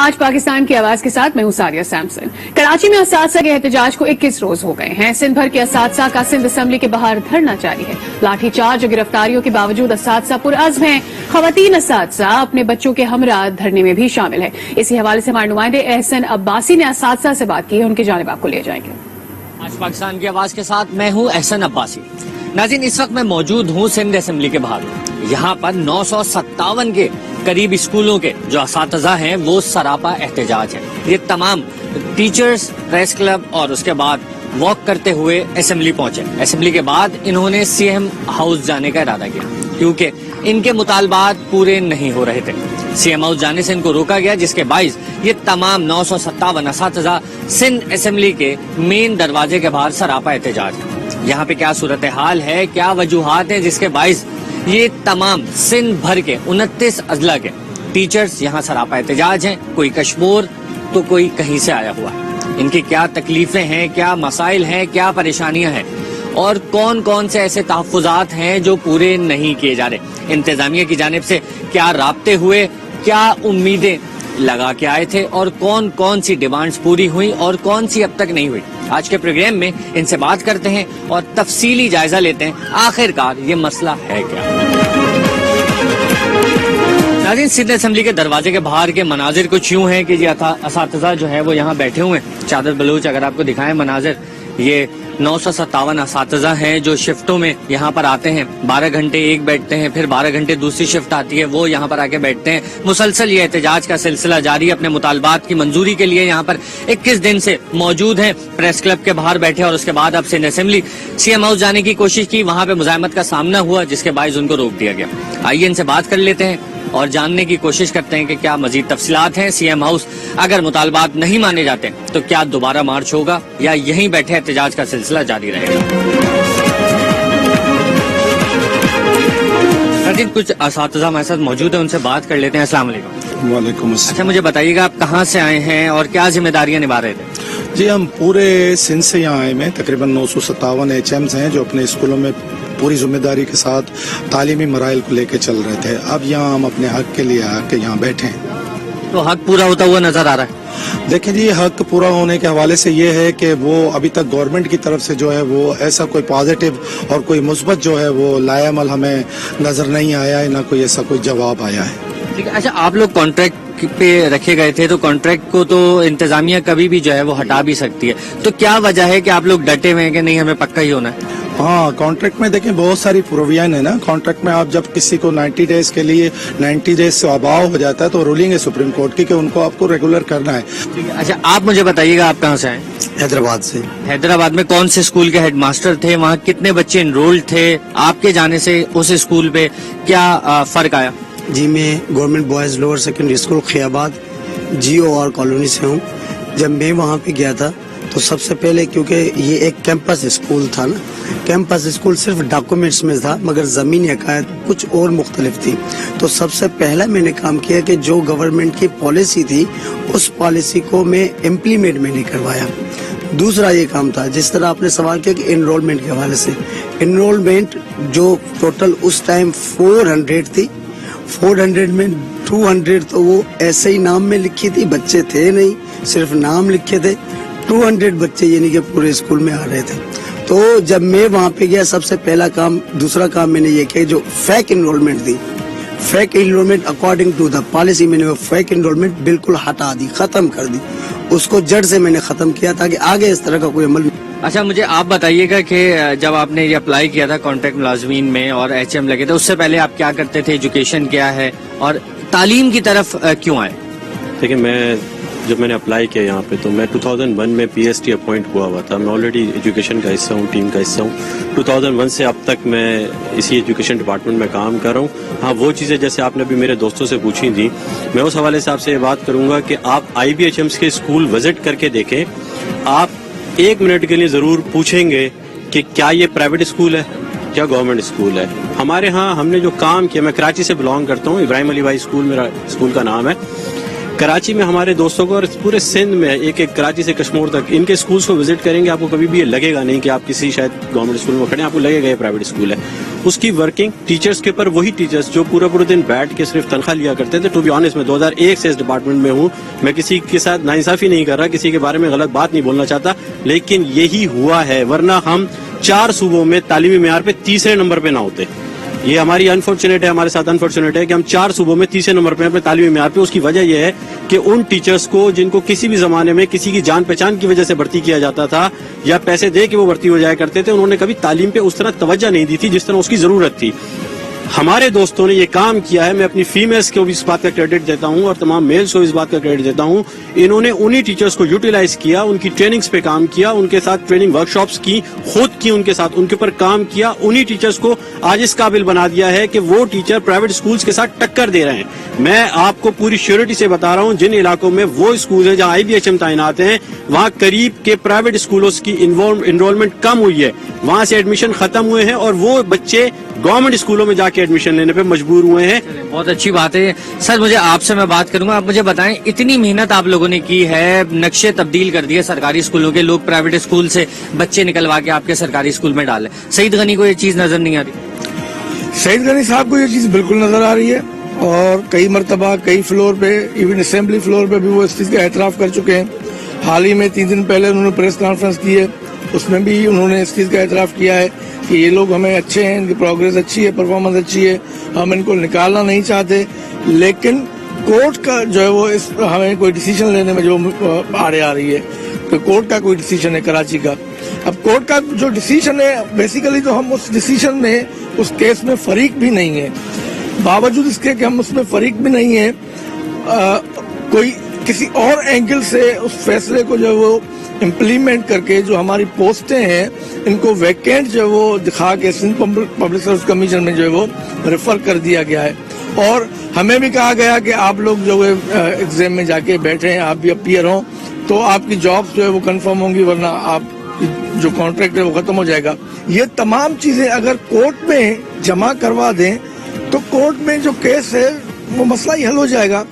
आज पाकिस्तान की आवाज के साथ मैं हूं सारिया सैमसन। कराची में असातिज़ा के एहतजाज को 21 रोज हो गए हैं। सिंध भर के असातिज़ा का सिंध असेंबली के बाहर धरना जारी है। लाठीचार्ज और गिरफ्तारियों के बावजूद असातिज़ा पुरअज़्म हैं। ख़वातीन असातिज़ा अपने बच्चों के हमरा धरने में भी शामिल है। इसी हवाले से हमारे नुमाइंदे एहसन अब्बासी ने असातिज़ा से बात की है, उनकी जानिब आपको ले जाएंगे। आज पाकिस्तान की आवाज के साथ मैं हूं एहसन अब्बासी। नाज़रीन, इस वक्त मैं मौजूद हूं सिंध असेंबली के बाहर। यहाँ पर 957 के करीब स्कूलों के जो असातिज़ा हैं वो सरापा एहतजाज है। ये तमाम टीचर्स, प्रेस क्लब और उसके बाद वॉक करते हुए असेंबली पहुंचे। असेंबली के बाद इन्होंने सीएम हाउस जाने का इरादा किया क्योंकि इनके मुतालबात पूरे नहीं हो रहे थे। सीएम हाउस जाने से इनको रोका गया, जिसके बाइस ये तमाम 957 असातिज़ा सिंध असेंबली के मेन दरवाजे के बाहर सरापा एहतजाज है। यहाँ पे क्या सूरत हाल है, क्या वजूहात हैं जिसके बाइस ये तमाम सिंध भर के 29 अजला के टीचर्स यहाँ सरापा एहतजाज हैं। कोई कश्मीर तो कोई कहीं से आया हुआ है। इनकी क्या तकलीफें हैं, क्या मसाइल हैं, क्या परेशानियां हैं और कौन कौन से ऐसे तहफ़्फ़ुज़ात हैं जो पूरे नहीं किए जा रहे। इंतजामिया की जानिब से क्या राब्ते हुए, क्या उम्मीदें लगा के आए थे और कौन कौन सी डिमांड्स पूरी हुई और कौन सी अब तक नहीं हुई। आज के प्रोग्राम में इनसे बात करते हैं और तफसीली जायजा लेते हैं आखिरकार ये मसला है क्या। नाज़रीन, सिंध असेंबली के दरवाजे के बाहर के मनाजिर कुछ यूं हैं कि ये असातिज़ा जो है वो यहाँ बैठे हुए हैं। चादर बलूच अगर आपको दिखाएं मनाजिर, ये 957 असातिज़ा हैं जो शिफ्टों में यहाँ पर आते हैं। 12 घंटे एक बैठते हैं, फिर 12 घंटे दूसरी शिफ्ट आती है, वो यहाँ पर आके बैठते हैं। मुसलसल ये एहतजाज का सिलसिला जारी। अपने मुतालबात की मंजूरी के लिए यहाँ पर 21 दिन से मौजूद हैं। प्रेस क्लब के बाहर बैठे और उसके बाद अब सिंध असेंबली सीएम हाउस जाने की कोशिश की, वहाँ पे मुजाहिमत का सामना हुआ जिसके बाइस उनको रोक दिया गया। आइए इनसे बात कर लेते हैं और जानने की कोशिश करते हैं कि क्या मजीद तफसीलात हैं। सीएम हाउस अगर मुतालबात नहीं माने जाते तो क्या दोबारा मार्च होगा या यहीं बैठे एहतजाज का सिलसिला जारी रहेगा। कुछ असातिज़ा हमारे साथ मौजूद है, उनसे बात कर लेते हैं। अस्सलाम वालेकुम। वालेकुम। अच्छा, मुझे बताइएगा आप कहाँ से आए हैं और क्या जिम्मेदारियां निभा रहे थे। जी, हम पूरे सिंध से यहाँ आए हैं। तकरीबन 957 HMs हैं जो अपने स्कूलों में पूरी जिम्मेदारी के साथ तालीमी मराइल को लेकर चल रहे थे। अब यहाँ हम अपने हक के लिए आके यहाँ बैठे हैं। तो हक पूरा होता हुआ नजर आ रहा है। देखिए जी, हक पूरा होने के हवाले से ये है कि वो अभी तक गवर्नमेंट की तरफ से जो है वो ऐसा कोई पॉजिटिव और कोई मुस्बत जो है वो लायामल हमें नजर नहीं आया है, ना कोई ऐसा कोई जवाब आया है। ठीक है। अच्छा, आप लोग कॉन्ट्रैक्ट पे रखे गए थे तो कॉन्ट्रैक्ट को तो इंतजामिया कभी भी जो है वो हटा भी सकती है, तो क्या वजह है कि आप लोग डटे हुए हैं कि नहीं हमें पक्का ही होना है। हाँ, कॉन्ट्रैक्ट में देखें बहुत सारी प्रोविजन है ना। कॉन्ट्रैक्ट में आप जब किसी को 90 डेज के लिए 90 डेज से अबाव हो जाता है तो रूलिंग है सुप्रीम कोर्ट की कि उनको आपको रेगुलर करना है। अच्छा, आप मुझे बताइएगा आप कहाँ से आए। हैदराबाद से। हैदराबाद में कौन से स्कूल के हेडमास्टर थे, वहाँ कितने बच्चे इनरोल्ड थे, आपके जाने से उस स्कूल पे क्या फर्क आया। जी, मैं government boys lower secondary school Khiyabad GOR colony से हूँ। जब मैं वहाँ पे गया था तो सबसे पहले, क्योंकि ये एक कैंपस स्कूल था ना, कैंपस स्कूल सिर्फ डॉक्यूमेंट्स में था मगर ज़मीनी हक़ायक़ कुछ और मुख्तलिफ थी। तो सबसे पहला मैंने काम किया कि जो गवर्नमेंट की पॉलिसी थी उस पॉलिसी को मैं इम्प्लीमेंट मैंने करवाया। दूसरा ये काम था, जिस तरह आपने सवाल किया कि इनरोलमेंट के हवाले से, इनरोलमेंट जो टोटल उस टाइम 400 थी, 400 में 200 तो वो ऐसे ही नाम में लिखी थी, बच्चे थे नहीं, सिर्फ नाम लिखे थे। 200 बच्चे यानी कि पूरे स्कूल में आ रहे थे। तो जब मैं वहाँ पे गया, सबसे पहला काम, दूसरा काम मैंने ये किया, जो फेक इनरोलमेंट थी, fake enrolment according to the policy, मैंने वो फेक इनरोलमेंट बिल्कुल हटा दी, खत्म कर दी। उसको जड़ से मैंने खत्म किया ताकि आगे इस तरह का कोई अमल। अच्छा, मुझे आप बताइएगा कि जब आपने ये अप्लाई किया था कॉन्ट्रैक्ट मुलाजमीन में और HM लगे थे, उससे पहले आप क्या करते थे, एजुकेशन क्या है और तालीम की तरफ क्यों आए। देखिए, जब मैंने अप्लाई किया यहाँ पे तो मैं 2001 में PhD अपॉइंट हुआ था। मैं ऑलरेडी एजुकेशन का हिस्सा हूँ, टीम का हिस्सा हूँ। 2001 से अब तक मैं इसी एजुकेशन डिपार्टमेंट में काम कर रहा हूँ। हाँ, वो चीज़ें जैसे आपने अभी मेरे दोस्तों से पूछी थी, मैं उस हवाले से आपसे ये बात करूँगा कि आप IBHMs के स्कूल विजिट करके देखें। आप 1 मिनट के लिए ज़रूर पूछेंगे कि क्या ये प्राइवेट स्कूल है, क्या गवर्नमेंट स्कूल है। हमारे यहाँ हमने जो काम किया, मैं कराची से बिलोंग करता हूँ, इब्राहिम अली भाई स्कूल मेरा स्कूल का नाम है। कराची में हमारे दोस्तों को और पूरे सिंध में एक एक कराची से कश्मीर तक इनके स्कूल्स को विजिट करेंगे, आपको कभी भी ये लगेगा नहीं कि आप किसी शायद गवर्नमेंट स्कूल में खड़े हैं, आपको लगेगा ये प्राइवेट स्कूल है। उसकी वर्किंग टीचर्स के ऊपर, वही टीचर्स जो पूरा दिन बैठ के सिर्फ तनख्वाह लिया करते थे। टू बी ऑनेस्ट, मैं 2001 से इस डिपार्टमेंट में हूँ, मैं किसी के साथ नाइंसाफी नहीं कर रहा, किसी के बारे में गलत बात नहीं बोलना चाहता, लेकिन यही हुआ है, वरना हम 4 सूबों में तालीमी मेयार पे तीसरे नंबर पे ना होते। ये हमारी अनफॉर्चुनेट है, हमारे साथ अनफॉर्चुनेट है कि हम 4 सूबों में तीसरे नंबर पे अपने तालीमी मेयार पे। उसकी वजह यह है कि उन टीचर्स को जिनको किसी भी जमाने में किसी की जान पहचान की वजह से भर्ती किया जाता था या पैसे दे के वो भर्ती हो जाया करते थे, उन्होंने कभी तालीम पे उस तरह तवज्जो नहीं दी थी जिस तरह उसकी जरूरत थी। हमारे दोस्तों ने ये काम किया है, मैं अपनी फीमेल्स को भी इस बात का क्रेडिट देता हूँ और तमाम मेल्स को इस बात का क्रेडिट देता हूँ। इन्होंने उन्हीं टीचर्स को यूटिलाइज किया, उनकी ट्रेनिंग्स पे काम किया, उनके साथ ट्रेनिंग वर्कशॉप्स की, खुद की उनके साथ, उनके ऊपर काम किया, उन्हीं टीचर्स को आज इस काबिल बना दिया है कि वो टीचर प्राइवेट स्कूल्स के साथ टक्कर दे रहे हैं। मैं आपको पूरी श्योरिटी से बता रहा हूँ, जिन इलाकों में वो स्कूल है जहाँ IBHM तैनात हैं, वहाँ करीब के प्राइवेट स्कूलों की इनरोलमेंट कम हुई है, वहाँ से एडमिशन खत्म हुए हैं और वो बच्चे गवर्नमेंट स्कूलों में जाके एडमिशन लेने पे मजबूर हुए हैं। बहुत अच्छी बात है सर। मुझे आपसे मैं बात करूंगा, आप मुझे बताएं, इतनी मेहनत आप लोगों ने की है, नक्शे तब्दील कर दिए सरकारी स्कूलों के, लोग प्राइवेट स्कूल से बच्चे निकलवा के आपके सरकारी स्कूल में डाले, सईद गनी को ये चीज नजर नहीं आ रही? सईद गनी साहब को ये चीज बिल्कुल नजर आ रही है और कई मरतबा कई फ्लोर पे, इवन असेंबली फ्लोर पे भी वो इस चीज का एतराफ कर चुके हैं। हाल ही में 3 दिन पहले उन्होंने प्रेस कॉन्फ्रेंस की है, उसमें भी उन्होंने इस चीज का एतराफ किया है कि ये लोग हमें अच्छे हैं, इनकी प्रोग्रेस अच्छी है, परफॉर्मेंस अच्छी है, हम इनको निकालना नहीं चाहते, लेकिन कोर्ट का जो है वो इस हमें कोई डिसीजन लेने में जो आड़े आ रही है, तो कोर्ट का कोई डिसीजन है कराची का। अब कोर्ट का जो डिसीजन है, बेसिकली तो हम उस डिसीजन में, उस केस में फरीक भी नहीं है। बावजूद इसके कि हम उसमें फरीक भी नहीं है, कोई किसी और एंगल से उस फैसले को जो है वो इम्प्लीमेंट करके जो हमारी पोस्टें हैं इनको वैकेंट जो है वो दिखा के सिंध पब्लिक सर्विस कमीशन में जो है वो रेफर कर दिया गया है। और हमें भी कहा गया कि आप लोग जो है एग्जाम में जाके बैठे हैं, आप भी अपीयर हों तो आपकी जॉब जो है वो कंफर्म होंगी, वरना आप जो कॉन्ट्रैक्ट है वो खत्म हो जाएगा। ये तमाम चीजें अगर कोर्ट में जमा करवा दें तो कोर्ट में जो केस है वो मसला ही हल हो जाएगा।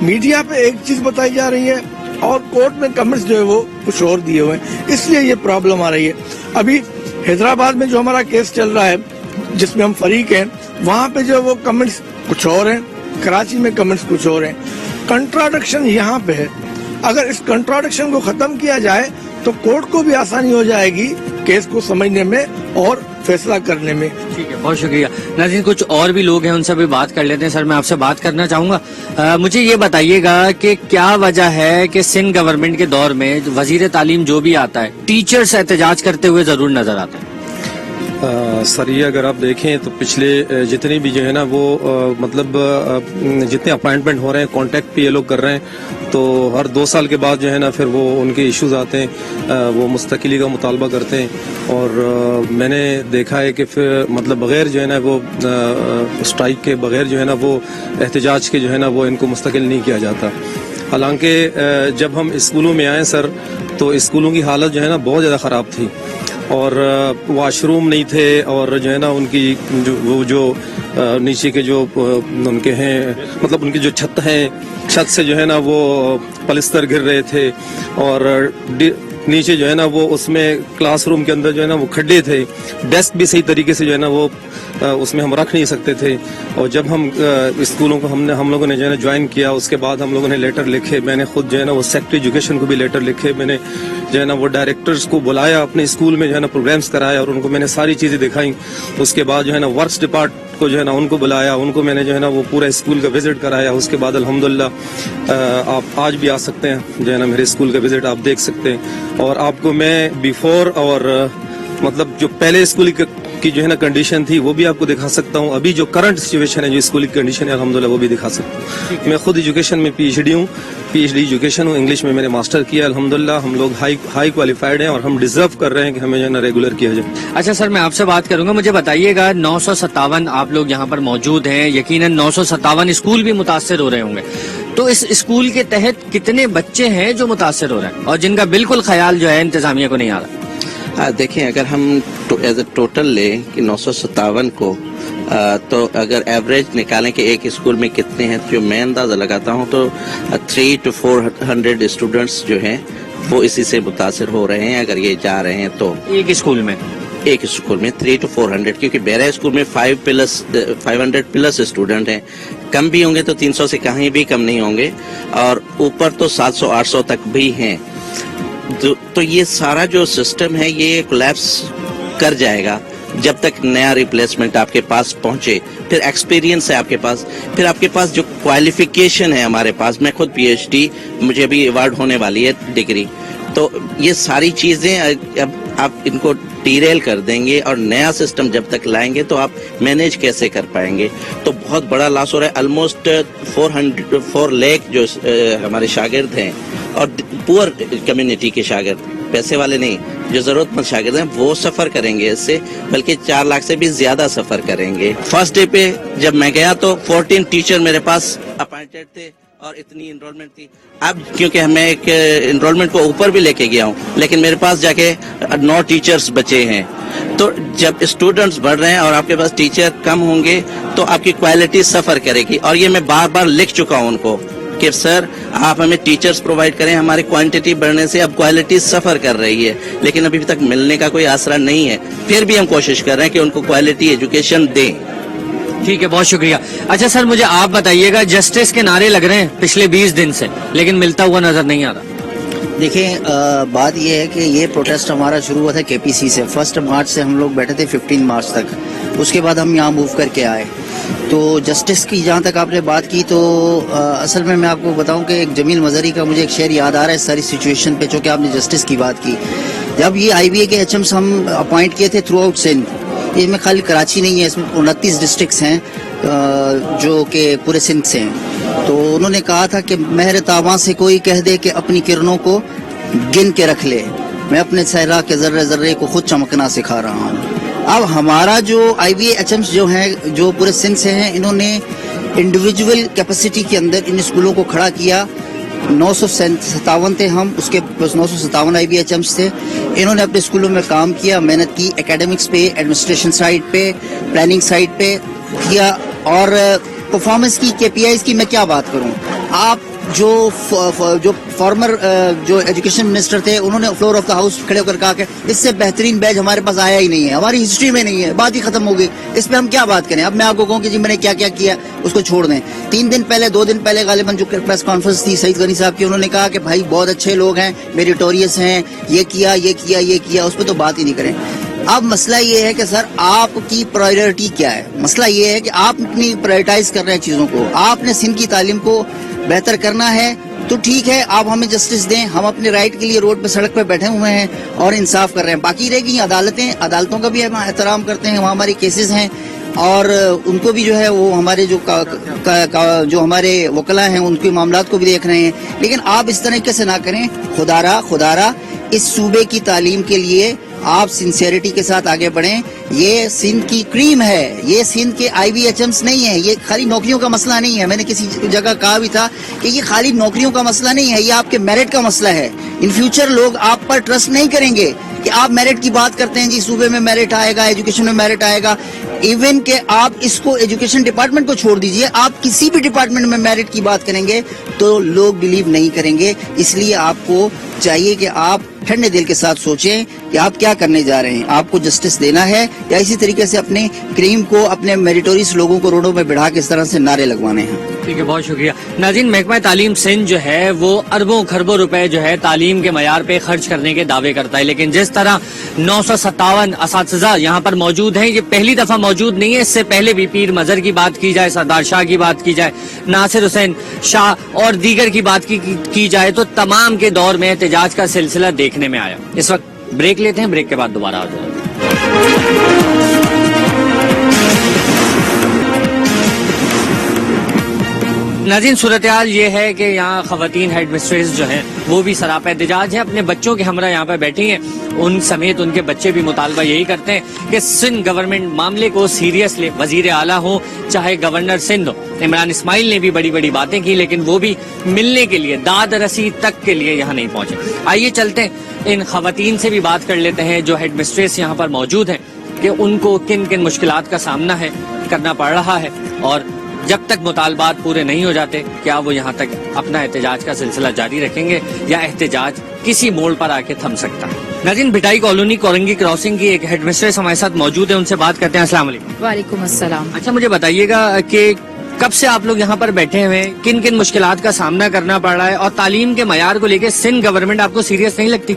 मीडिया पे एक चीज बताई जा रही है और कोर्ट में कमेंट्स जो है वो कुछ और दिए हुए हैं, इसलिए ये प्रॉब्लम आ रही है। अभी हैदराबाद में जो हमारा केस चल रहा है जिसमें हम फरीक हैं, वहाँ पे जो वो कमेंट्स कुछ और हैं, कराची में कमेंट्स कुछ और हैं। कंट्राडिक्शन यहाँ पे है, अगर इस कंट्राडिक्शन को खत्म किया जाए तो कोर्ट को भी आसानी हो जाएगी केस को समझने में और फैसला करने में। ठीक है, बहुत शुक्रिया। नाज़रीन, कुछ और भी लोग हैं, उनसे भी बात कर लेते हैं। सर, मैं आपसे बात करना चाहूंगा, मुझे ये बताइएगा कि क्या वजह है कि सिंध गवर्नमेंट के दौर में वजीर तालीम जो भी आता है, टीचर्स एहतजाज करते हुए जरूर नजर आते हैं? सर, ये अगर आप देखें तो पिछले जितने भी जो है ना वो मतलब जितने अपॉइंटमेंट हो रहे हैं, कांटेक्ट पे ये लोग कर रहे हैं, तो हर 2 साल के बाद जो है ना फिर वो उनके इश्यूज आते हैं, वो मुस्तकिली का मुतालबा करते हैं। और मैंने देखा है कि फिर मतलब बगैर जो है ना वो स्ट्राइक के बगैर जो है ना वो एहतजाज के जो है ना वो इनको मुस्तकिल नहीं किया जाता। हालांकि जब हम स्कूलों में आए सर, तो स्कूलों की हालत जो है ना बहुत ज़्यादा ख़राब थी और वॉशरूम नहीं थे और जो है ना उनकी जो नीचे के जो उनके हैं मतलब उनकी जो छत है, छत से जो है ना वो पलिस्तर गिर रहे थे और नीचे जो है ना वो उसमें क्लासरूम के अंदर जो है ना वो खड्डे थे, डेस्क भी सही तरीके से जो है ना वो उसमें हम रख नहीं सकते थे। और जब हम स्कूलों को हम लोगों ने जो है ना ज्वाइन किया, उसके बाद हम लोगों ने लेटर लिखे, मैंने खुद जो है ना वो सेक्रेटरी एजुकेशन को भी लेटर लिखे, मैंने जो है ना वो डायरेक्टर्स को बुलाया अपने स्कूल में जो है ना प्रोग्राम्स कराया और उनको मैंने सारी चीजें दिखाई। उसके बाद जो है ना वर्क्स डिपार्ट को जो है ना उनको बुलाया, उनको मैंने जो है ना वो पूरा स्कूल का विजिट कराया। उसके बाद अल्हम्दुलिल्लाह आप आज भी आ सकते हैं जो है ना मेरे स्कूल का विजिट आप देख सकते हैं और आपको मैं बिफोर और मतलब जो पहले स्कूल की जो है ना कंडीशन थी वो भी आपको दिखा सकता हूँ। अभी जो करंट सिचुएशन है, जो स्कूल की कंडीशन है अल्हम्दुलिल्लाह वो भी दिखा सकता हूँ। मैं खुद एजुकेशन में PhD हूँ, PhD एजुकेशन हूँ, इंग्लिश में मैंने मास्टर किया। अल्हम्दुलिल्लाह हम लोग हाई क्वालिफाइड हैं और हम डिजर्व कर रहे हैं कि हमें जो है ना रेगुलर किया जाए। अच्छा सर, मैं आपसे बात करूंगा, मुझे बताइएगा 957 आप लोग यहाँ पर मौजूद हैं, यकीनन 957 स्कूल भी मुतासर हो रहे होंगे, तो इस स्कूल के तहत कितने बच्चे हैं जो मुतासर हो रहे हैं और जिनका बिल्कुल ख्याल जो है इंतजामिया को नहीं आ रहा? देखें, अगर हम एज ए टोटल ले कि 957 को تو اگر ایوریج نکالیں کہ ایک اسکول میں کتنے ہیں، جو میں اندازہ لگاتا ہوں تو 300 to 400 اسٹوڈنٹس جو ہیں وہ اسی سے متاثر ہو رہے ہیں اگر یہ جا رہے ہیں تو ایک اسکول میں 300 to 400، کیونکہ بیرا اسکول میں 500 پلس اسٹوڈنٹ ہیں، کم بھی ہوں گے تو 300 سے کہیں بھی کم نہیں ہوں گے، اور اوپر تو 700-800 تک بھی ہیں. تو یہ سارا جو سسٹم ہے یہ کولیپس کر جائے گا جب تک نیا ریپلیسمنٹ آپ کے پاس پہنچے. پھر ایکسپیرینس ہے آپ کے پاس، پھر آپ کے پاس جو کوالیفیکیشن ہے ہمارے پاس، میں خود پی ایچ ڈی، مجھے ابھی ایوارڈ ہونے والی ہے ڈگری. تو یہ ساری چیزیں اب آپ ان کو ڈیریل کر دیں گے اور نیا سسٹم جب تک لائیں گے تو آپ مینیج کیسے کر پائیں گے. تو بہت بڑا لاس ہو رہا ہے. آلموسٹ 4 لاکھ جو ہمارے شاگرد ہیں اور پور کمیونٹی کے شاگرد، پیسے والے نہیں، جو ضرورت مند شاگرد ہیں وہ سفر کریں گے اس سے، بلکہ 4 لاکھ سے بھی زیادہ سفر کریں گے. فرسٹ ڈے پہ جب میں گیا تو 14 ٹیچر میرے پاس اپائنٹڈ تھے اور اتنی انرولمنٹ تھی. اب کیونکہ میں ایک انرولمنٹ کو اوپر بھی لے کے گیا ہوں، لیکن میرے پاس جا کے 9 ٹیچرز بچے ہیں. تو جب اسٹوڈنٹس بڑھ رہے ہیں اور آپ کے پاس ٹیچر کم ہوں گے تو آپ کی کوالٹی سفر کرے گی. اور یہ میں بار بار لکھ چکا ہوں ان کو کہ سر آپ ہمیں ٹیچرز پرووائڈ کریں، ہماری کوانٹٹی بڑھنے سے اب کوالٹی سفر کر رہی ہے، لیکن ابھی تک ملنے کا کوئی آسرا نہیں ہے. پھر بھی ہم کوشش کر رہے ہیں کہ ان کو کوالٹی ایجوکیشن دیں. ٹھیک ہے، بہت شکریہ. اچھا سر، مجھے آپ بتائیے گا، جسٹس کے نعرے لگ رہے ہیں پچھلے 20 دن سے، لیکن ملتا ہوا نظر نہیں آ رہا. دیکھیں، بات یہ ہے کہ یہ پروٹیسٹ ہمارا شروع ہوا تھا کے پی سی سے. 1 مارچ سے ہم لوگ بیٹھے تھے 15 مارچ تک. اس کے بعد ہم یہاں موو کر کے آئے. تو جسٹس کی جہاں تک آپ نے بات کی تو اصل میں آپ کو بتاؤں کہ ایک جمیل مظہری کا مجھے ایک شعر یاد آ رہا ہے اس ساری سچویشن پہ، چونکہ آپ نے جسٹس کی بات کی. جب یہ آئی بی اے کے ایچ ایمس ہم اپوائنٹ کیے تھے تھرو آؤٹ سندھ، اس میں خالی کراچی نہیں ہے، اس میں 29 ڈسٹرکٹس ہیں جو کہ پورے سندھ سے ہیں. تو انہوں نے کہا تھا کہ مہر تاباں سے کوئی کہہ دے کہ اپنی کرنوں کو گن کے رکھ لے، میں اپنے صحرا کے ذرے ذرے کو خود چمکنا سکھا رہا ہوں. اب ہمارا جو آئی بی اے ایچ ایمس جو ہیں جو پورے سندھ سے ہیں، انہوں نے انڈیویجول کیپیسٹی کے اندر ان اسکولوں کو کھڑا کیا. 957 تھے ہم، اس کے 957 آئی بی ایچ ایمس تھے. انہوں نے اپنے اسکولوں میں کام کیا، محنت کی، اکیڈمکس پہ، ایڈمنسٹریشن سائڈ پہ، پلاننگ سائڈ پہ کیا، اور پرفارمنس کی کے پی آئیز کی میں کیا بات کروں. آپ جو فارمر جو ایجوکیشن منسٹر تھے، انہوں نے فلور آف دا ہاؤس کھڑے ہو کر کہا کہ اس سے بہترین بیچ ہمارے پاس آیا ہی نہیں ہے، ہماری ہسٹری میں نہیں ہے، بات ہی ختم ہو گئی، اس پہ ہم کیا بات کریں. اب میں آپ کو کہوں کہ جی میں نے کیا کیا کیا، اس کو چھوڑ دیں. 2 دن پہلے غالباً جو پریس کانفرنس تھی سعید غنی صاحب کی، انہوں نے کہا کہ بھائی بہت اچھے لوگ ہیں، میریٹوریس ہیں، یہ کیا، اس پہ تو بات ہی نہیں کریں. اب مسئلہ یہ ہے کہ سر آپ کی پرائیورٹی کیا ہے. مسئلہ یہ ہے کہ آپ اپنی پرائیورٹائز کر رہے ہیں چیزوں کو. آپ نے سندھ کی تعلیم کو بہتر کرنا ہے تو ٹھیک ہے، آپ ہمیں جسٹس دیں، ہم اپنے رائٹ کے لیے روڈ پہ سڑک پہ بیٹھے ہوئے ہیں اور انصاف کر رہے ہیں. باقی رہ گئی عدالتوں کا بھی ہم احترام کرتے ہیں، وہاں ہماری کیسز ہیں اور ان کو بھی جو ہے وہ ہمارے جو ہمارے وکلا ہیں ان کے معاملات کو بھی دیکھ رہے ہیں. لیکن آپ اس طریقے سے نہ کریں. خدارا اس صوبے کی تعلیم کے لیے آپ سنسیئرٹی کے ساتھ آگے بڑھیں. یہ سندھ کی کریم ہے، یہ سندھ کے آئی بی ایچ ایمس نہیں ہے. یہ خالی نوکریوں کا مسئلہ نہیں ہے. میں نے کسی جگہ کہا بھی تھا کہ یہ خالی نوکریوں کا مسئلہ نہیں ہے، یہ آپ کے میرٹ کا مسئلہ ہے. ان فیوچر لوگ آپ پر ٹرسٹ نہیں کریں گے کہ آپ میرٹ کی بات کرتے ہیں، جی صوبے میں میرٹ آئے گا، ایجوکیشن میں میرٹ آئے گا. ایون کہ آپ اس کو ایجوکیشن ڈپارٹمنٹ کو چھوڑ دیجئے، آپ کسی بھی ڈپارٹمنٹ میں میرٹ کی بات کریں گے تو لوگ بلیو نہیں کریں گے. اس لیے آپ کو چاہیے کہ آپ ٹھنڈے دل کے ساتھ سوچیں کہ آپ کیا کرنے جا رہے ہیں. آپ کو جسٹس دینا ہے یا اسی طریقے سے اپنے کریم کو، اپنے میریٹوریس لوگوں کو روڈوں میں بڑھا کے اس طرح سے نعرے لگوانے ہیں. ٹھیک ہے، بہت شکریہ. ناظرین، محکمہ تعلیم سندھ جو ہے وہ اربوں خربوں روپے جو ہے تعلیم کے معیار پہ خرچ کرنے کے دعوے کرتا ہے، لیکن جس طرح 957 اساتذہ یہاں پر موجود ہیں، یہ پہلی دفعہ موجود نہیں ہے. اس سے پہلے بھی پیر مظہر کی بات کی جائے، سردار شاہ کی بات کی جائے، ناصر حسین شاہ اور دیگر کی بات کی جائے تو تمام کے دور میں احتجاج کا سلسلہ دیکھنے میں آیا. اس وقت بریک لیتے ہیں، بریک کے بعد دوبارہ آ جائیں. ناظرین، صورتحال یہ ہے کہ یہاں خواتین ہیڈ مسٹریس جو ہیں وہ بھی سراپا احتجاج ہیں، اپنے بچوں کے ہمراہ یہاں پہ بیٹھی ہیں. ان سمیت ان کے بچے بھی مطالبہ یہی کرتے ہیں کہ سندھ گورنمنٹ معاملے کو سیریس لے. وزیر اعلیٰ ہو چاہے گورنر سندھ ہو، عمران اسماعیل نے بھی بڑی بڑی باتیں کی، لیکن وہ بھی ملنے کے لیے، داد رسی تک کے لیے یہاں نہیں پہنچے. آئیے چلتے ہیں ان خواتین سے بھی بات کر لیتے ہیں جو ہیڈ مسٹریس یہاں پر موجود ہیں کہ ان کو کن کن مشکلات کا سامنا ہے کرنا پڑ رہا ہے اور جب تک مطالبات پورے نہیں ہو جاتے کیا وہ یہاں تک اپنا احتجاج کا سلسلہ جاری رکھیں گے یا احتجاج کسی موڑ پر آ کے تھم سکتا ہے. ناظرین، بھٹائی کالونی کورنگی کراسنگ کی ایک ہیڈ مسٹریس ہمارے ساتھ موجود ہے، ان سے بات کرتے ہیں. السلام علیکم. وعلیکم السلام. اچھا، مجھے بتائیے گا کہ کب سے آپ لوگ یہاں پر بیٹھے ہوئے ہیں، کن کن مشکلات کا سامنا کرنا پڑ رہا ہے اور تعلیم کے معیار کو لے کے سندھ گورنمنٹ آپ کو سیریس نہیں لگتی؟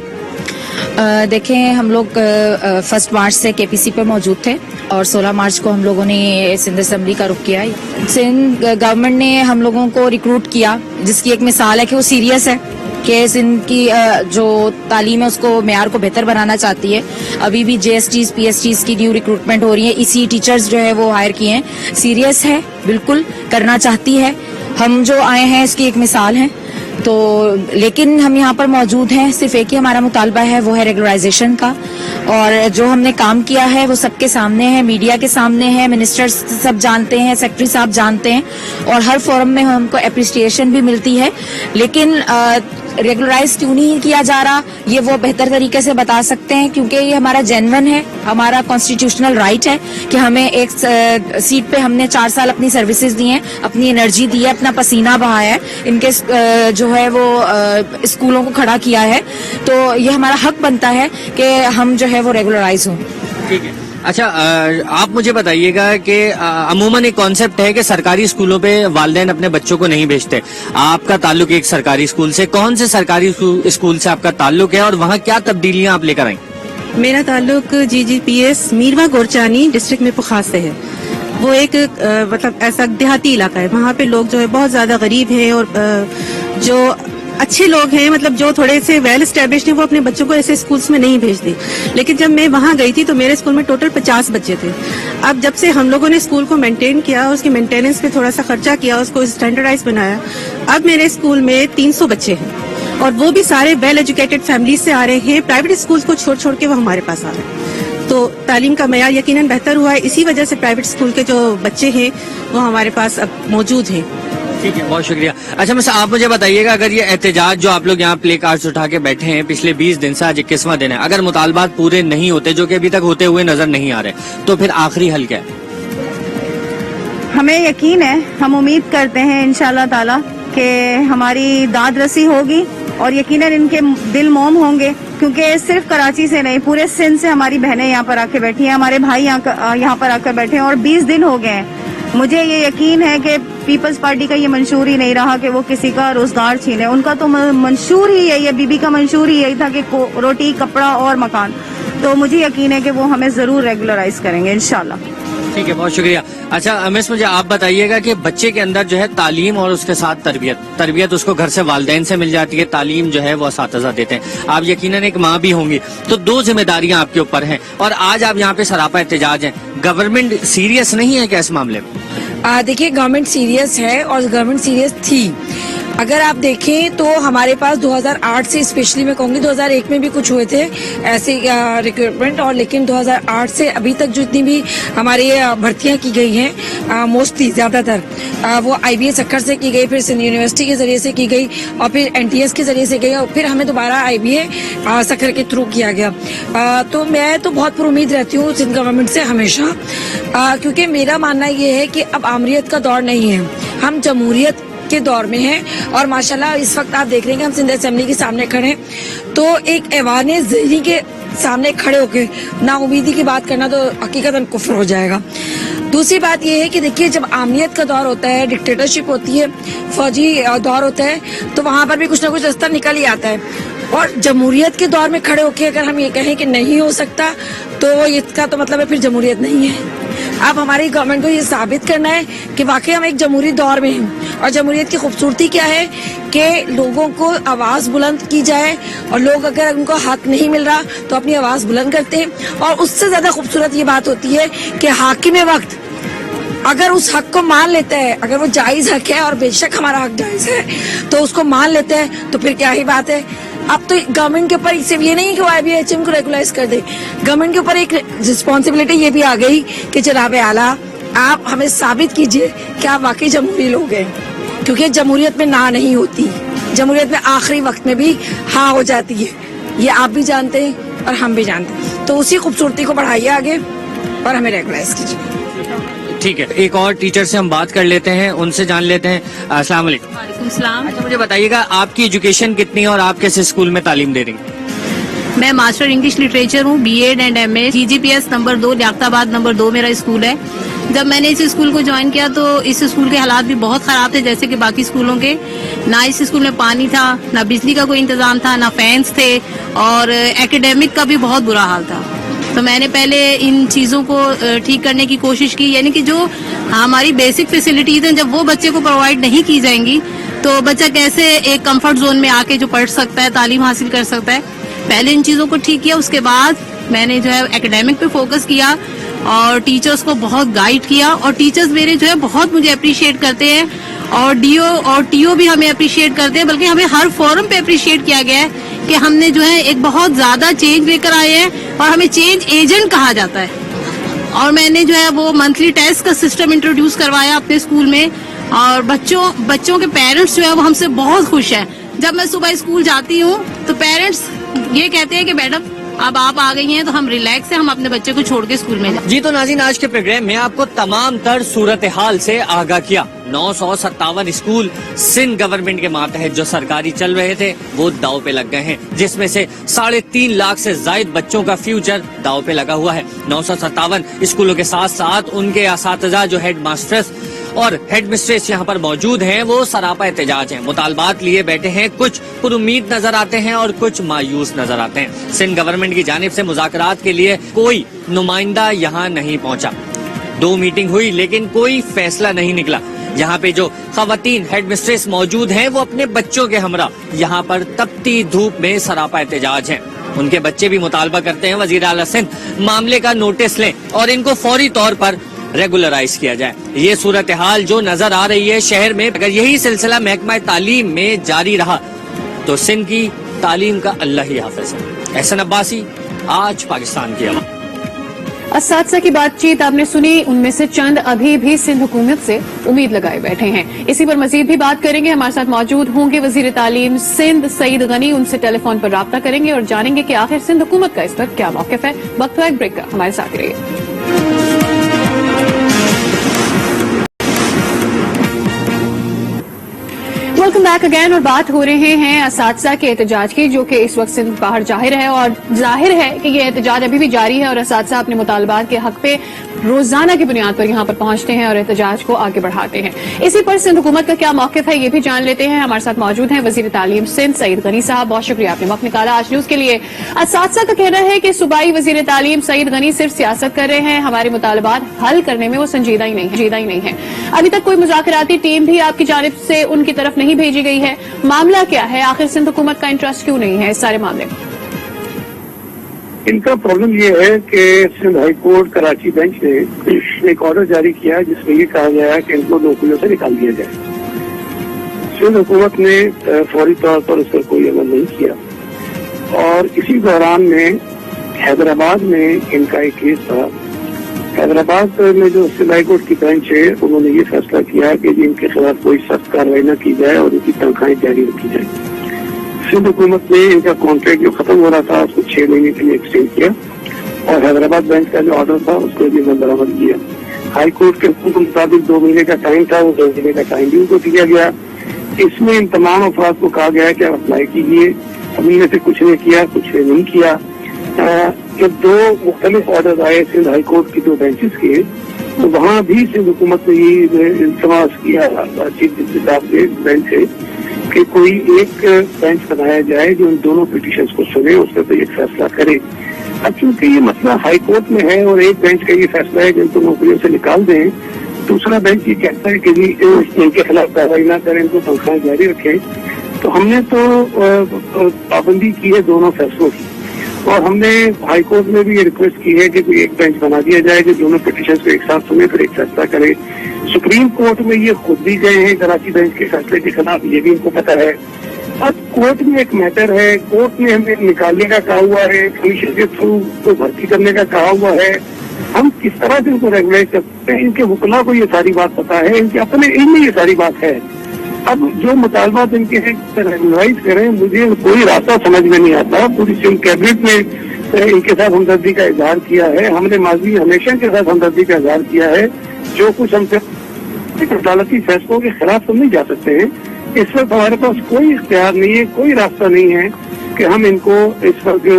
دیکھیں، ہم لوگ 1 مارچ سے کے پی سی پہ موجود تھے اور 16 مارچ کو ہم لوگوں نے سندھ اسمبلی کا رخ کیا. سندھ گورنمنٹ نے ہم لوگوں کو ریکروٹ کیا، جس کی ایک مثال ہے کہ وہ سیریس ہے کہ سندھ کی جو تعلیم ہے اس کو معیار کو بہتر بنانا چاہتی ہے. ابھی بھی J S Ts P S Ts کی نیو ریکروٹمنٹ ہو رہی ہے، اسی ٹیچرز جو ہے وہ ہائر کیے ہیں. سیریس ہے، بالکل کرنا چاہتی ہے. ہم جو آئے ہیں اس کی ایک مثال ہے. تو لیکن ہم یہاں پر موجود ہیں، صرف ایک ہی ہمارا مطالبہ ہے، وہ ہے ریگولرائزیشن کا. اور جو ہم نے کام کیا ہے وہ سب کے سامنے ہے، میڈیا کے سامنے ہے، منسٹر سب جانتے ہیں، سیکرٹری صاحب جانتے ہیں اور ہر فورم میں ہم کو اپریسیشن بھی ملتی ہے. لیکن ریگولرائز کیوں نہیں کیا جا رہا یہ وہ بہتر طریقے سے بتا سکتے ہیں، کیونکہ یہ ہمارا جینون ہے، ہمارا کانسٹیٹیوشنل رائٹ ہے کہ ہمیں ایک سیٹ پہ ہم نے 4 سال اپنی سروسز دی ہیں، اپنی انرجی دی ہے، اپنا پسینہ بہایا ہے، ان کے جو ہے وہ اسکولوں کو کھڑا کیا ہے. تو یہ ہمارا حق بنتا ہے کہ ہم جو ہے وہ ریگولرائز ہوں. ٹھیک ہے. اچھا، آپ مجھے بتائیے گا کہ عموماً ایک کانسیپٹ ہے کہ سرکاری اسکولوں پہ والدین اپنے بچوں کو نہیں بھیجتے. آپ کا تعلق ایک سرکاری اسکول سے، کون سے سرکاری اسکول سے آپ کا تعلق ہے اور وہاں کیا تبدیلیاں آپ لے کر آئیں؟ میرا تعلق GGPS میروا گورچانی ڈسٹرکٹ میں پخاس سے ہے. وہ ایک مطلب ایسا دیہاتی علاقہ ہے، وہاں پہ لوگ جو ہے بہت زیادہ غریب ہیں اور جو اچھے لوگ ہیں، مطلب جو تھوڑے سے ویل اسٹیبلشڈ ہیں، وہ اپنے بچوں کو ایسے اسکولس میں نہیں بھیجتے. لیکن جب میں وہاں گئی تھی تو میرے اسکول میں ٹوٹل 50 بچے تھے. اب جب سے ہم لوگوں نے اسکول کو مینٹین کیا، اس کی مینٹیننس پہ تھوڑا سا خرچہ کیا، اس کو اسٹینڈرڈائز بنایا، اب میرے اسکول میں 300 بچے ہیں اور وہ بھی سارے ویل ایجوکیٹڈ فیملیز سے آ رہے ہیں. پرائیویٹ اسکولس کو چھوڑ چھوڑ کے وہ ہمارے پاس آ رہے ہیں. تو تعلیم کا معیار یقیناً بہتر ہوا ہے. اسی وجہ سے پرائیویٹ اسکول کے جو بچے ہیں وہ ہمارے پاس اب موجود ہیں. ٹھیک ہے، بہت شکریہ. اچھا، مثلا آپ مجھے بتائیے گا، اگر یہ احتجاج جو آپ لوگ یہاں پلے کارڈز اٹھا کے بیٹھے ہیں پچھلے 20 دن سے، آج 21واں دن ہے، اگر مطالبات پورے نہیں ہوتے جو کہ ابھی تک ہوتے ہوئے نظر نہیں آ رہے، تو پھر آخری حل کیا ہے؟ ہمیں یقین ہے، ہم امید کرتے ہیں انشاءاللہ تعالی کہ ہماری داد رسی ہوگی اور یقیناً ان کے دل موم ہوں گے، کیونکہ صرف کراچی سے نہیں، پورے سندھ سے ہماری بہنیں یہاں پر آ کے بیٹھی ہیں، ہمارے بھائی یہاں پر آ کر بیٹھے ہیں اور 20 دن ہو گئے ہیں. مجھے یہ یقین ہے کہ پیپلز پارٹی کا یہ منشور ہی نہیں رہا کہ وہ کسی کا روزگار چھینے. ان کا تو منشور ہی ہے، یہ بی بی کا منشور ہی یہی تھا کہ روٹی، کپڑا اور مکان. تو مجھے یقین ہے کہ وہ ہمیں ضرور ریگولرائز کریں گے انشاءاللہ. ٹھیک ہے، بہت شکریہ. اچھا مس، مجھے آپ بتائیے گا کہ بچے کے اندر جو ہے تعلیم اور اس کے ساتھ تربیت اس کو گھر سے والدین سے مل جاتی ہے، تعلیم جو ہے وہ اساتذہ دیتے ہیں. آپ یقیناً ایک ماں بھی ہوں گی، تو 2 ذمہ داریاں آپ کے اوپر ہیں اور آج آپ یہاں پہ سراپا احتجاج ہیں. گورنمنٹ سیریس نہیں ہے کیا اس معاملے میں؟ دیکھیے، گورنمنٹ سیریس ہے اور گورنمنٹ سیریس تھی. اگر آپ دیکھیں تو ہمارے پاس 2008 سے، اسپیشلی میں کہوں گی 2001 میں بھی کچھ ہوئے تھے ایسے ریکروٹمنٹ، اور لیکن 2008 سے ابھی تک جو اتنی بھی ہماری بھرتیاں کی گئی ہیں موسٹلی زیادہ تر وہ IBA سکھر سے کی گئی، پھر سندھ یونیورسٹی کے ذریعے سے کی گئی اور پھر NTS کے ذریعے سے گئی اور پھر ہمیں دوبارہ IBA سکھر کے تھرو کیا گیا. تو میں تو بہت پر امید رہتی ہوں سندھ گورنمنٹ سے ہمیشہ، کیونکہ میرا ماننا یہ ہے کہ اب آمریت کا دور نہیں ہے، ہم جمہوریت کے دور میں ہیں. اور ماشاءاللہ اس وقت آپ دیکھ رہے ہیں کہ ہم سندھ اسمبلی کے سامنے کھڑے ہیں، تو ایک ایوان ذہنی کے سامنے کھڑے ہو کے نا امیدی کی بات کرنا تو حقیقتاً کفر ہو جائے گا. دوسری بات یہ ہے کہ دیکھیے، جب آمریت کا دور ہوتا ہے، ڈکٹیٹرشپ ہوتی ہے، فوجی دور ہوتا ہے، تو وہاں پر بھی کچھ نہ کچھ رستہ نکل ہی آتا ہے. اور جمہوریت کے دور میں کھڑے ہو کے اگر ہم یہ کہیں کہ نہیں ہو سکتا تو اس کا تو مطلب ہے پھر جمہوریت نہیں ہے. اب ہماری گورنمنٹ کو یہ ثابت کرنا ہے کہ واقعی ہم ایک جمہوری دور میں ہیں. اور جمہوریت کی خوبصورتی کیا ہے کہ لوگوں کو آواز بلند کی جائے اور لوگ اگر ان کو حق نہیں مل رہا تو اپنی آواز بلند کرتے ہیں. اور اس سے زیادہ خوبصورت یہ بات ہوتی ہے کہ حاکم وقت اگر اس حق کو مان لیتا ہے، اگر وہ جائز حق ہے اور بے شک ہمارا حق جائز ہے تو اس کو مان لیتا ہے، تو پھر کیا ہی بات ہے. اب تو گورنمنٹ کے اوپر صرف یہ نہیں کہ وہ IBHM کو ریگولائز کر دے، گورنمنٹ کے اوپر ایک رسپانسبلٹی یہ بھی آ گئی کہ جناب اعلیٰ آپ ہمیں ثابت کیجئے کہ آپ واقعی جمہوری لوگ ہیں. کیونکہ جمہوریت میں نہ نہیں ہوتی، جمہوریت میں آخری وقت میں بھی ہاں ہو جاتی ہے. یہ آپ بھی جانتے ہیں اور ہم بھی جانتے ہیں. تو اسی خوبصورتی کو بڑھائیے آگے और हमें रेगुलराइज कीजिए। ठीक है, एक और टीचर से हम बात कर लेते हैं, उनसे जान लेते हैं। अस्सलाम वालेकुम। वालेकुम सलाम। अच्छा, मुझे बताइएगा आपकी एजुकेशन कितनी है और आप कैसे स्कूल में तालीम दे रही हैं? मैं मास्टर इंग्लिश लिटरेचर हूँ, BEd and MA, GGPS number 2 Liaquatabad number 2 मेरा स्कूल है। जब मैंने इस स्कूल को ज्वाइन किया तो इस स्कूल के हालात भी बहुत खराब थे जैसे कि बाकी स्कूलों के। ना इस स्कूल में पानी था, ना बिजली का कोई इंतजाम था, ना फैंस थे और एकेडमिक का भी बहुत बुरा हाल था। तो मैंने पहले इन चीज़ों को ठीक करने की कोशिश की, यानी कि जो हमारी बेसिक फैसिलिटीज हैं जब वो बच्चे को प्रोवाइड नहीं की जाएंगी तो बच्चा कैसे एक कंफर्ट जोन में आके जो पढ़ सकता है, तालीम हासिल कर सकता है। पहले इन चीज़ों को ठीक किया, उसके बाद मैंने जो है एकेडमिक पे फोकस किया और टीचर्स को बहुत गाइड किया और टीचर्स मेरे जो है बहुत मुझे अप्रिशिएट करते हैं और DO और TO भी हमें अप्रिशिएट करते हैं, बल्कि हमें हर फोरम पे अप्रिशिएट किया गया है कि हमने जो है एक बहुत ज्यादा चेंज लेकर आए हैं और हमें चेंज एजेंट कहा जाता है। और मैंने जो है वो मंथली टेस्ट का सिस्टम इंट्रोड्यूस करवाया अपने स्कूल में और बच्चों के पेरेंट्स जो है वो हमसे बहुत खुश हैं। जब मैं सुबह स्कूल जाती हूँ तो पेरेंट्स ये कहते हैं कि मैडम अब आप आ गई हैं तो हम रिलैक्स हैं, हम अपने बच्चे को छोड़ के स्कूल में जाए। जी तो नाज़रीन, आज के प्रोग्राम में आपको तमाम तर सूरत हाल से आगाह किया। 957 स्कूल सिंध गवर्नमेंट के मातहत जो सरकारी चल रहे थे वो दाव पे लग गए हैं, जिसमें से 3.5 लाख से जायद बच्चों का फ्यूचर दाव पे लगा हुआ है। 957 स्कूलों के साथ साथ उनके असातिज़ा जो हेड मास्टर्स और हेड मिस्ट्रेस यहाँ पर मौजूद हैं वो सरापा एहतजाज हैं, मुतालबात लिए बैठे हैं। कुछ पुरुम्मीद नजर आते हैं और कुछ मायूस नजर आते हैं। सिंध गवर्नमेंट की जानिब से मुज़ाकरात के लिए कोई नुमाइंदा यहाँ नहीं पहुँचा। 2 मीटिंग हुई लेकिन कोई फैसला नहीं निकला। यहाँ पे जो खवातीन हेड मिस्ट्रेस मौजूद हैं वो अपने बच्चों के हमरा यहाँ पर तपती धूप में सरापा एहतजाज हैं। उनके बच्चे भी मुतालबा करते हैं वजीर आला सिंध मामले का नोटिस लें और इनको फौरी तौर पर रेगुलराइज किया जाए। ये सूरत हाल जो नजर आ रही है शहर में, अगर यही सिलसिला महकमा तालीम में जारी रहा तो सिंध की तालीम का अल्लाह ही हाफिज है। एहसन अब्बासी, आज पाकिस्तान की आवाज़। असातिज़ा की बातचीत आपने सुनी, उनमें से चंद अभी भी सिंध हुकूमत से उम्मीद लगाए बैठे हैं। इसी पर मजीद भी बात करेंगे। हमारे साथ मौजूद होंगे वजीर तालीम सिंध सईद गनी, उनसे टेलीफोन पर राब्ता करेंगे और जानेंगे कि आखिर सिंध हुकूमत का इस पर क्या मौक़िफ़ है। वक्त है एक ब्रेक का, हमारे साथ रहिए। वेलकम बैक अगेन और बात हो रहे हैं असातिज़ा के एहतजाज की, जो कि इस वक्त सिंध बाहर जाहिर है और जाहिर है कि ये एहतजाज अभी भी जारी है और असातिज़ा अपने मुतालबात के हक पे रोजाना की बुनियाद पर यहाँ पर पहुंचते हैं और एहतजाज को आगे बढ़ाते हैं। इसी पर सिंध हुकूमत का क्या मौक़िफ़ है ये भी जान लेते हैं। हमारे साथ मौजूद हैं वजीर तालीम सिंध सईद गनी साहब। बहुत शुक्रिया, आपने वक्त निकाला आज न्यूज के लिए। असातिज़ा का कहना है कि सूबाई वजीर तालीम सईद गनी सिर्फ सियासत कर रहे हैं, हमारे मुतालबात हल करने में वो संजीदा ही नहीं है। अभी तक कोई मुज़ाकराती टीम भी आपकी जानिब से उनकी तरफ नहीं भेजी गई है। मामला क्या है, आखिर सिंध हुकूमत का इंटरेस्ट क्यों नहीं है इस सारे मामले में? इनका प्रॉब्लम ये है कि Sindh high court Karachi bench ने एक ऑर्डर जारी किया जिसमें ये कहा गया है कि इनको नौकरियों से निकाल दिया जाए। सिंध हुकूमत ने फौरी तौर पर उस पर कोई अमल नहीं किया और इसी दौरान में हैदराबाद में इनका एक केस था। हैदराबाद में जो सिंध हाई कोर्ट की बेंच है उन्होंने ये फैसला किया कि इनके खिलाफ कोई सख्त कार्रवाई न की जाए और उनकी तनख्वाहें जारी रखी जाए। सिंध हुकूमत ने इनका कॉन्ट्रैक्ट जो खत्म हो रहा था उसको 6 महीने के लिए एक्सटेंड किया और हैदराबाद बेंच का जो ऑर्डर था उसको भी बरामद किया। हाई कोर्ट के हुक्म के मुताबिक 2 महीने का टाइम था, वो 2 महीने का टाइम भी उनको दिया गया। इसमें इन तमाम अफराद को कहा गया कि आप अप्लाई कीजिए। हमने से कुछ ने किया, कुछ ने नहीं किया। जब 2 मुख्तलिफ ऑर्डर आए सिंध हाई कोर्ट की 2 बेंचेस के, तो वहाँ भी सिंध हुकूमत ने ये इल्तमास किया चीफ जस्टिस साहब के बेंच से कि कोई एक बेंच बनाया जाए जो इन दोनों पिटीशंस को सुने, उस पर तो एक फैसला करे। अब चूंकि ये मसला हाई कोर्ट में है और एक बेंच का ये फैसला है कि इनको नौकरियों से निकाल दें, दूसरा बेंच ये कहता है कि इनके खिलाफ कार्रवाई ना करें, इनको तनख्वाहें जारी रखें, तो हमने तो पाबंदी की है दोनों फैसलों की। और हमने हाई कोर्ट में भी ये रिक्वेस्ट की है कि कोई एक बेंच बना दिया जाए जो दोनों पिटीशंस को एक साथ सुने फिर एक फैसला करे। सुप्रीम कोर्ट में ये खुद भी गए हैं कराची बेंच के फैसले के खिलाफ, ये भी इनको पता है। अब कोर्ट में एक मैटर है, कोर्ट ने हमें निकालने का कहा हुआ है, कमीशन के थ्रू को भर्ती करने का कहा हुआ है। हम किस तरह से इनको रेगुलेट करते हैं? इनके वकीलों को ये सारी बात पता है, इनके अपने इनमें ये सारी बात है। अब जो मुतालबात इनके रेगुलराइज करें, मुझे कोई रास्ता समझ में नहीं आता। पूरी सिंध कैबिनेट में इनके साथ हमदर्दी का इजहार किया है। हमने माजी हमेशा इनके साथ हमदर्दी का इजहार किया है। जो कुछ हमसे अदालती फैसलों के खिलाफ तो नहीं जा सकते हैं। इस वक्त हमारे पास कोई इख्तियार नहीं है, कोई रास्ता नहीं है कि हम इनको इस वक्त जो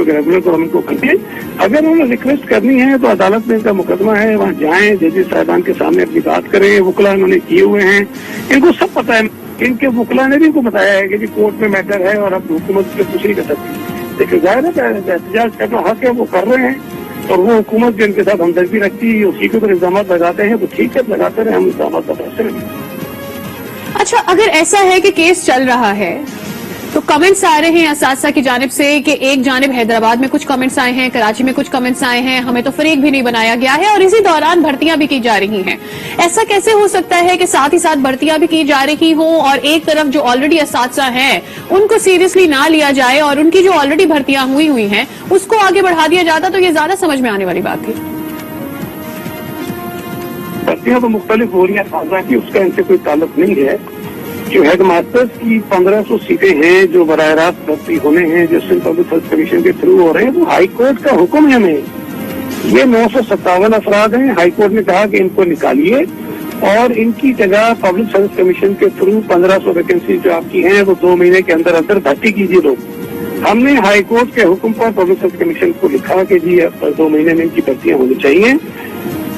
रेगुलर को हम इनको करें। अगर उन्हें रिक्वेस्ट करनी है तो अदालत में इनका मुकदमा है, वहाँ जाएं, जजेस साहिबान के सामने अपनी बात करें। वकला इन्होंने किए हुए हैं, इनको सब पता है। इनके वकला ने भी इनको बताया है कि जी कोर्ट में मैटर है और अब हुकूमत से कुछ नहीं कर सकती। लेकिन जाहिर है एहतजाज करना हक है, वो कर रहे हैं और वो हुकूमत जो इनके साथ हमदर्दी रखती है उसी के ऊपर इल्जाम लगाते हैं तो ठीक है, लगाते रहे, हम इल्जाम बताते रहेंगे। अच्छा, अगर ऐसा है कि केस चल रहा है तो कमेंट्स आ रहे हैं असातिज़ा की जानिब से कि एक जानिब हैदराबाद में कुछ कमेंट्स आए हैं, कराची में कुछ कमेंट्स आए हैं, हमें तो फरीक भी नहीं बनाया गया है और इसी दौरान भर्तियां भी की जा रही हैं। ऐसा कैसे हो सकता है कि साथ ही साथ भर्तियां भी की जा रही हों और एक तरफ जो ऑलरेडी असातिज़ा हैं उनको सीरियसली ना लिया जाए और उनकी जो ऑलरेडी भर्तियां हुई हैं उसको आगे बढ़ा दिया जाता तो ये ज्यादा समझ में आने वाली बात थी। भर्तियां तो मुख्तलिफ हो रही है की, उसका इनसे कोई ताल्लुक नहीं है। जो हेड मास्टर्स की 1500 सीटें हैं जो बराह रास्त भर्ती होने हैं, जो सिंध पब्लिक सर्विस कमीशन के थ्रू हो रहे हैं, वो हाई कोर्ट का हुक्म है हमें। ये 957 अफराद हैं, हाई कोर्ट ने कहा कि इनको निकालिए और इनकी जगह पब्लिक सर्विस कमीशन के थ्रू 1500 वैकेंसी जो आपकी हैं वो 2 महीने के अंदर अंदर भर्ती कीजिए लोग। हमने हाई कोर्ट के हुक्म पर पब्लिक सर्विस कमीशन को लिखा कि जी 2 महीने में इनकी भर्तियां होनी चाहिए,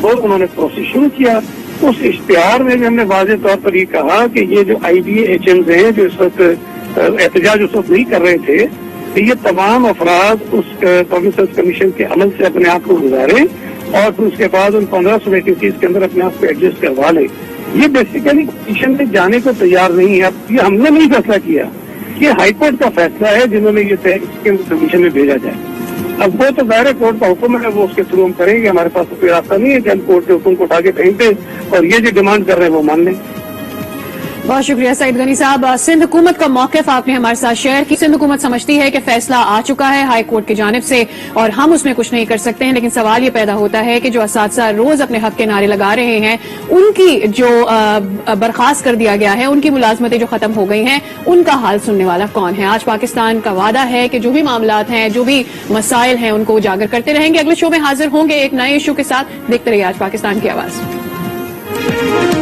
तो उन्होंने प्रोसेस शुरू किया। उस इश्तिहार में भी हमने वाज़ेह तौर पर ये कहा कि ये जो IBA-HMs हैं जो इस वक्त एहतजाज उस वक्त नहीं कर रहे थे, तो ये तमाम अफराद उस पब्लिक सर्विस कमीशन के अमल से अपने आप को गुजारें और फिर उसके बाद उन 1500 वैकेंसीज के अंदर अपने आप को एडजस्ट करवा लें। ये बेसिकली कमीशन में जाने को तैयार नहीं है। अब ये हमने नहीं फैसला किया, ये हाईकोर्ट का फैसला है जिन्होंने ये तय किया कि कमीशन में भेजा जाए। अब वो तो दायरे कोर्ट का हुक्म है, वो उसके थ्रू हम करेंगे। हमारे पास तो कोई रास्ता नहीं है कि हम कोर्ट के हुक्म को उठा के कहीं पे और ये जो डिमांड कर रहे हैं वो मान लें। बहुत शुक्रिया सईद गनी साहब। सिंध हुकूमत का मौक़िफ़ आपने हमारे साथ शेयर की। सिंध हुकूमत समझती है कि फैसला आ चुका है हाई कोर्ट की जानिब से और हम उसमें कुछ नहीं कर सकते हैं, लेकिन सवाल ये पैदा होता है कि जो असातिज़ा रोज अपने हक के नारे लगा रहे हैं, उनकी जो बर्खास्त कर दिया गया है, उनकी मुलाजमतें जो खत्म हो गई हैं, उनका हाल सुनने वाला कौन है। आज पाकिस्तान का वादा है कि जो भी मामलात हैं, जो भी मसाइल हैं, उनको उजागर करते रहेंगे। अगले शो में हाजिर होंगे एक नए इशू के साथ। देखते रहिए आज पाकिस्तान की आवाज।